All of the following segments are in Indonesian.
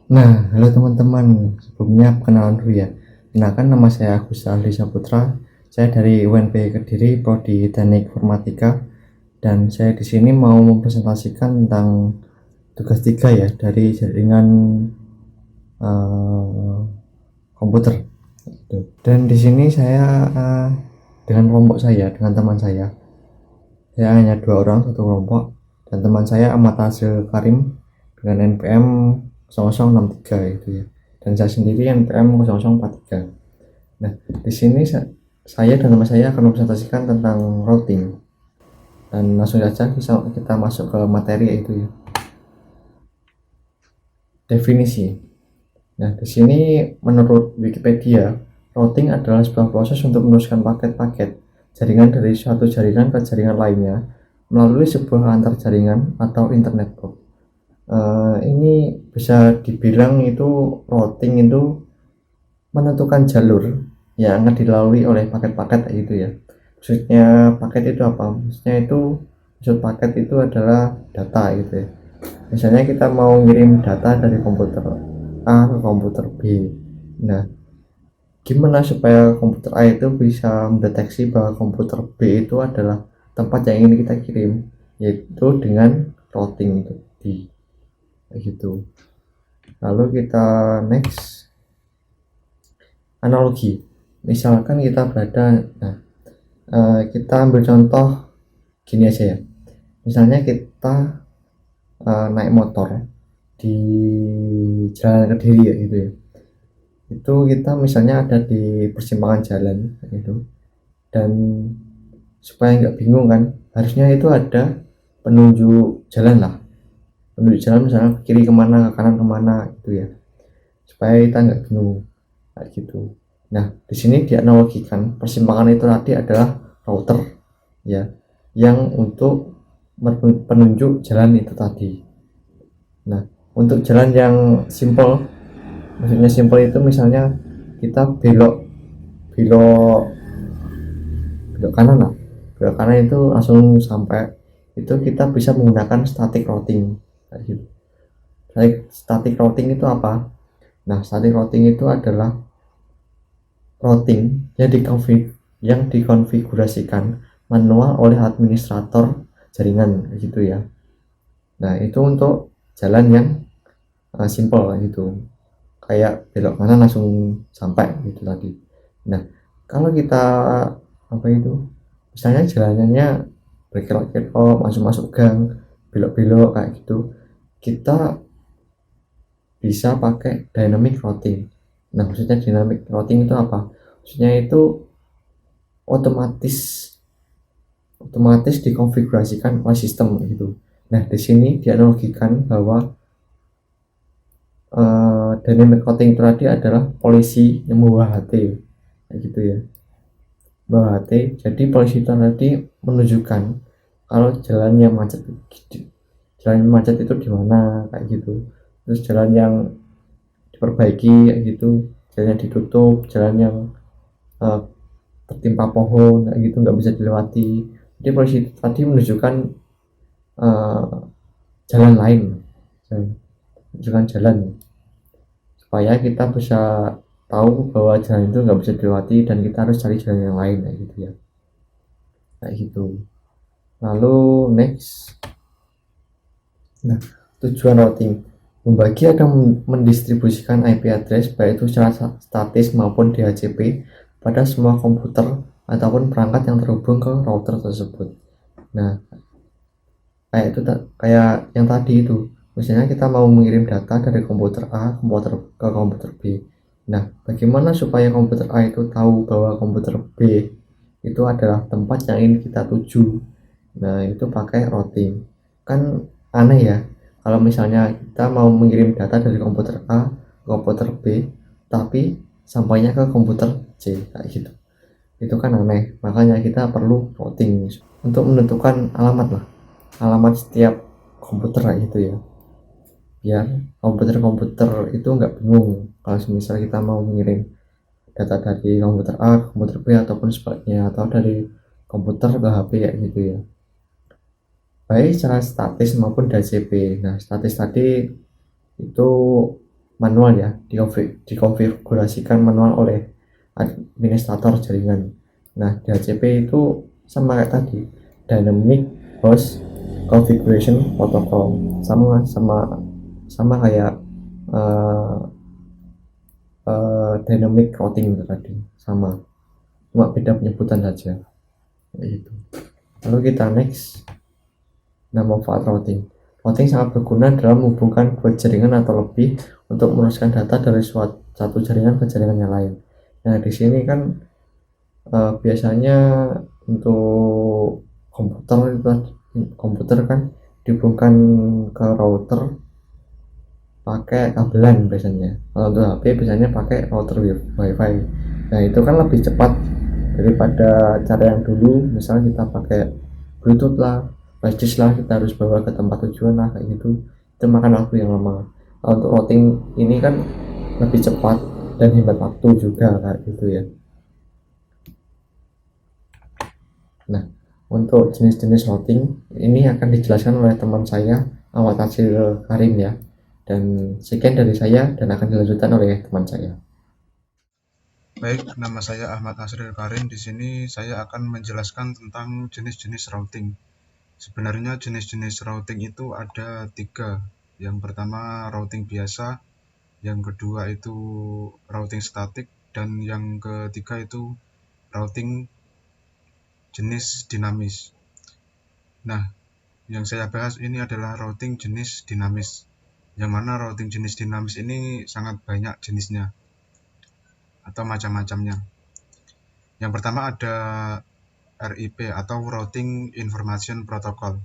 Nah, halo teman-teman. Sebelumnya perkenalan dulu ya. Kenalkan, nama saya Agus Aldi Saputra. Saya dari UNP Kediri, Prodi Teknik Informatika, dan saya di sini mau mempresentasikan tentang tugas 3 ya dari jaringan eh, komputer. Gitu. Dan di sini saya dengan kelompok saya, dengan teman saya hanya 2 orang satu kelompok, dan teman saya Ahmad Hasil Karim dengan NPM 0063 itu ya, dan saya sendiri NPM 0043. Nah, di sini saya dan teman saya akan mempresentasikan tentang routing, dan langsung saja kita masuk ke materi yaitu ya, definisi. Nah, di sini menurut Wikipedia, routing adalah sebuah proses untuk meneruskan paket-paket jaringan dari suatu jaringan ke jaringan lainnya melalui sebuah antar jaringan atau internet port. Ini bisa dibilang itu routing itu menentukan jalur yang akan dilalui oleh paket-paket itu ya. Maksudnya paket itu apa? Maksud paket itu adalah data gitu ya. Misalnya kita mau ngirim data dari komputer A ke komputer B. Nah, gimana supaya komputer A itu bisa mendeteksi bahwa komputer B itu adalah tempat yang ingin kita kirim, yaitu dengan routing itu di gitu. Lalu kita next, analogi. Misalkan kita berada, kita ambil contoh gini aja ya. Misalnya kita naik motor di jalan Kediri ya gitu ya. Itu kita misalnya ada di persimpangan jalan gitu, dan supaya nggak bingung kan, harusnya itu ada penunjuk jalan lah, penunjuk jalan misalnya ke kiri kemana, ke kanan kemana gitu ya, supaya kita nggak bingung kayak gitu. Nah, di sini dianalogikan persimpangan itu tadi adalah router ya, yang untuk penunjuk jalan itu tadi. Nah, untuk jalan yang simple, maksudnya simple itu misalnya kita belok belok kanan lah, belok kanan itu langsung sampai, itu kita bisa menggunakan static routing kayak gitu. Static routing itu apa? Nah, static routing itu adalah routing yang dikonfigurasikan manual oleh administrator jaringan gitu ya. Nah, itu untuk jalan yang simple gitu, kayak belok kanan langsung sampai gitu tadi. Nah, kalau kita apa itu, misalnya jalanannya berkelok-kelok, masuk-masuk gang, belok-belok kayak gitu, kita bisa pakai dynamic routing. Nah, maksudnya dynamic routing itu apa? Maksudnya itu otomatis otomatis dikonfigurasikan oleh sistem gitu. Nah, di sini dianalogikan bahwa dynamic routing itu tadi adalah polisi yang membawa HT kayak gitu ya. Bawa HT, jadi polisi itu tadi menunjukkan kalau jalannya macet gitu. Jalan macet itu di mana kayak gitu. Terus jalan yang diperbaiki kayak gitu, jalannya ditutup, jalan yang uh, tertimpa pohon kayak gitu nggak bisa dilewati. Jadi polisi tadi menunjukkan uh, jalan lain, menunjukkan jalan supaya kita bisa tahu bahwa jalan itu nggak bisa dilewati dan kita harus cari jalan yang lain kayak gitu ya, kayak gitu. Lalu next, nah, tujuan routing membagi atau mendistribusikan IP address baik itu secara statis maupun DHCP pada semua komputer ataupun perangkat yang terhubung ke router tersebut. Nah, kayak itu kayak yang tadi itu, misalnya kita mau mengirim data dari komputer A ke komputer B. Nah, bagaimana supaya komputer A itu tahu bahwa komputer B itu adalah tempat yang ingin kita tuju? Nah, itu pakai routing. Kan aneh ya, kalau misalnya kita mau mengirim data dari komputer A ke komputer B, tapi sampainya ke komputer C kayak gitu. Itu kan aneh, makanya kita perlu routing untuk menentukan alamat lah, alamat setiap komputer kayak gitu ya, biar komputer-komputer itu nggak bingung kalau misalnya kita mau mengirim data dari komputer A ke komputer B ataupun sebaliknya, atau dari komputer ke HP ya gitu ya, baik secara statis maupun DHCP. Nah, statis tadi itu manual ya, dikonfigurasikan manual oleh administrator jaringan. Nah, DHCP itu sama kayak tadi, Dynamic Host Configuration Protocol, sama sama sama kayak uh, Dynamic Routing tadi, sama, cuma beda penyebutan saja. Itu. Lalu kita next, manfaat routing. Routing sangat berguna dalam menghubungkan dua jaringan atau lebih untuk meneruskan data dari satu jaringan ke jaringan yang lain. Nah, di sini kan biasanya untuk komputer kan dihubungkan ke router pakai kabelan biasanya. Kalau untuk HP biasanya pakai router WiFi. Nah, itu kan lebih cepat daripada cara yang dulu, misalnya kita pakai Bluetooth lah, flash lah, kita harus bawa ke tempat tujuan lah, kayak gitu. Itu makan waktu yang lama. Kalau untuk routing ini kan lebih cepat dan hemat waktu juga, kayak gitu ya. Nah, untuk jenis-jenis routing ini akan dijelaskan oleh teman saya, Ahmad Tasir Karim ya. Dan sekian dari saya dan akan dilanjutkan oleh teman saya. Baik, nama saya Ahmad Asril Karim. Di sini saya akan menjelaskan tentang jenis-jenis routing. Sebenarnya jenis-jenis routing itu ada 3. Yang pertama routing biasa, yang kedua itu routing statik, dan yang ketiga itu routing jenis dinamis. Nah, yang saya bahas ini adalah routing jenis dinamis. Yang mana routing jenis dinamis ini sangat banyak jenisnya atau macam-macamnya. Yang pertama ada RIP atau Routing Information Protocol.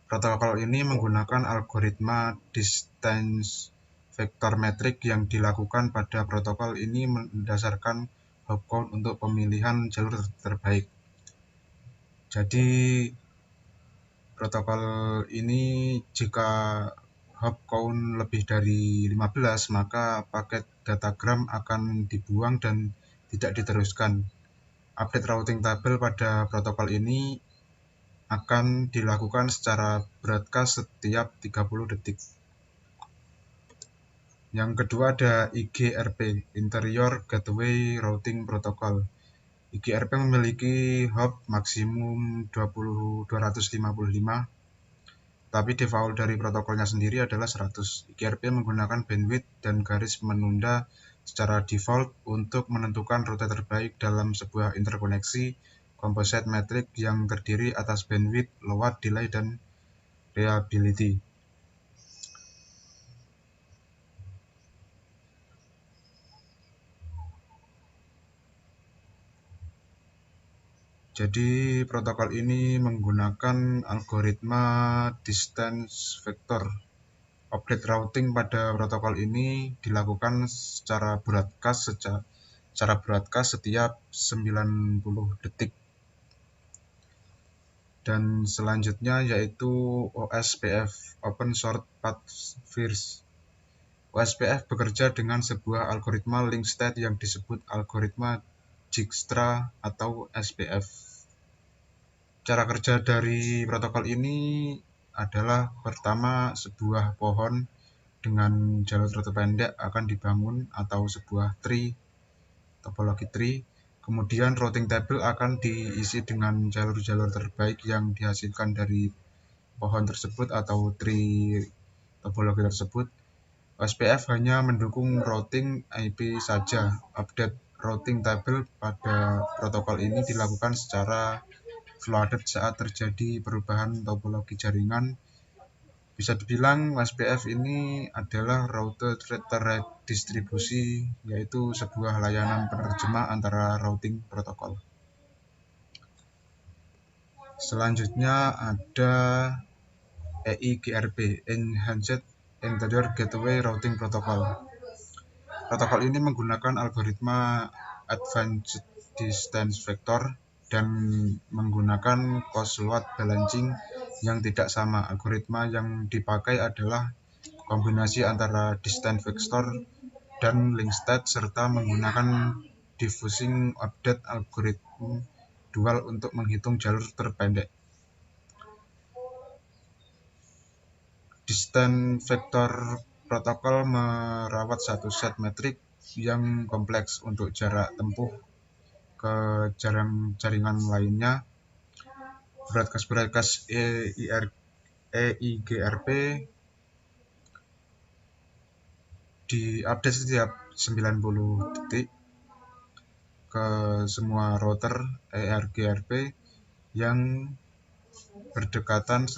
Protokol ini menggunakan algoritma distance vector metric yang dilakukan pada protokol ini berdasarkan hop count untuk pemilihan jalur terbaik. Jadi protokol ini jika hop count lebih dari 15, maka paket datagram akan dibuang dan tidak diteruskan. Update routing tabel pada protokol ini akan dilakukan secara broadcast setiap 30 detik. Yang kedua ada IGRP, Interior Gateway Routing Protocol. IGRP memiliki hop maksimum 255, tapi default dari protokolnya sendiri adalah 100. IGRP menggunakan bandwidth dan garis menunda secara default untuk menentukan rute terbaik dalam sebuah interkoneksi composite metric yang terdiri atas bandwidth, load, delay, dan reliability. Jadi protokol ini menggunakan algoritma distance vector. Update routing pada protokol ini dilakukan secara broadcast setiap 90 detik. Dan selanjutnya yaitu OSPF, Open Short Path First. OSPF bekerja dengan sebuah algoritma link state yang disebut algoritma Dijkstra atau SPF. Cara kerja dari protokol ini adalah pertama, sebuah pohon dengan jalur terpendek akan dibangun atau sebuah tree, topologi tree. Kemudian routing table akan diisi dengan jalur-jalur terbaik yang dihasilkan dari pohon tersebut atau tree topologi tersebut. SPF hanya mendukung routing IP saja. Update routing table pada protokol ini dilakukan secara flooded saat terjadi perubahan topologi jaringan. Bisa dibilang SPF ini adalah rute terdistribusi, yaitu sebuah layanan penerjemah antara routing protokol. Selanjutnya ada EIGRP, Enhanced Interior Gateway Routing Protocol. Protokol ini menggunakan algoritma Advanced Distance Vector dan menggunakan cost load balancing yang tidak sama. Algoritma yang dipakai adalah kombinasi antara distance vector dan link state serta menggunakan diffusing update algorithm dual untuk menghitung jalur terpendek. Distance vector protokol merawat satu set metrik yang kompleks untuk jarak tempuh ke jaringan lainnya. Broadcast EIGRP diupdate setiap 90 detik ke semua router EIGRP yang berdekatan.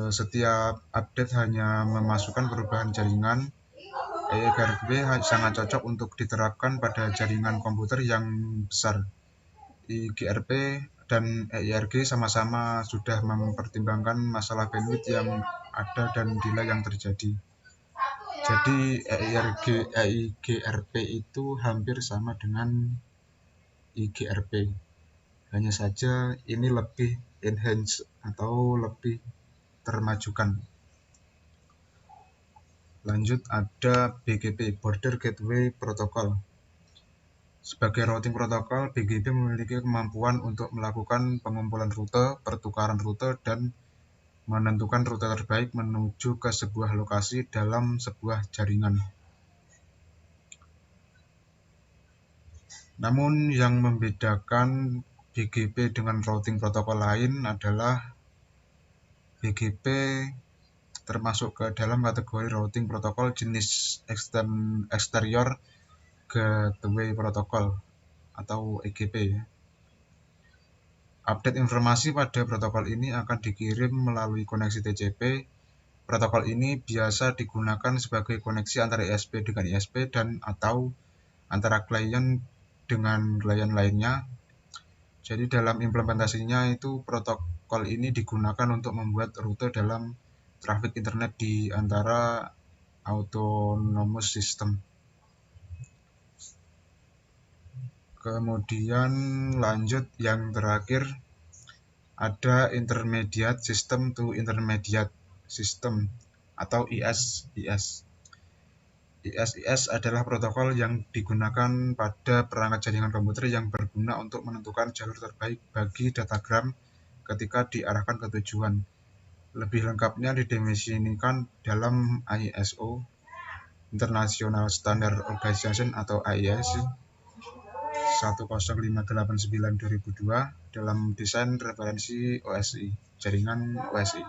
Setiap update hanya memasukkan perubahan jaringan. EIGRP sangat cocok untuk diterapkan pada jaringan komputer yang besar. IGRP dan EIRG sama-sama sudah mempertimbangkan masalah bandwidth yang ada dan delay yang terjadi. Jadi EIGRP itu hampir sama dengan IGRP. Hanya saja ini lebih enhanced atau lebih termajukan. Lanjut ada BGP, Border Gateway Protocol. Sebagai routing protokol, BGP memiliki kemampuan untuk melakukan pengumpulan rute, pertukaran rute, dan menentukan rute terbaik menuju ke sebuah lokasi dalam sebuah jaringan. Namun yang membedakan BGP dengan routing protokol lain adalah BGP termasuk ke dalam kategori routing protokol jenis exterior gateway protocol atau EGP. Update informasi pada protokol ini akan dikirim melalui koneksi TCP. Protokol ini biasa digunakan sebagai koneksi antara ISP dengan ISP dan atau antara klien dengan klien lainnya. Jadi dalam implementasinya itu protokol ini digunakan untuk membuat rute dalam traffic internet di antara autonomous system. Kemudian lanjut yang terakhir ada intermediate system to intermediate system atau IS. IS adalah protokol yang digunakan pada perangkat jaringan komputer yang berguna untuk menentukan jalur terbaik bagi datagram ketika diarahkan ke tujuan. Lebih lengkapnya didefinisikan dalam ISO International Standard Organization atau IEC 10589/2002 dalam desain referensi OSI, jaringan OSI.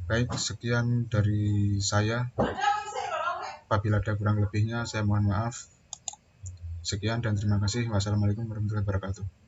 Baik, sekian dari saya. Apabila ada kurang lebihnya, saya mohon maaf. Sekian dan terima kasih. Wassalamualaikum warahmatullahi wabarakatuh.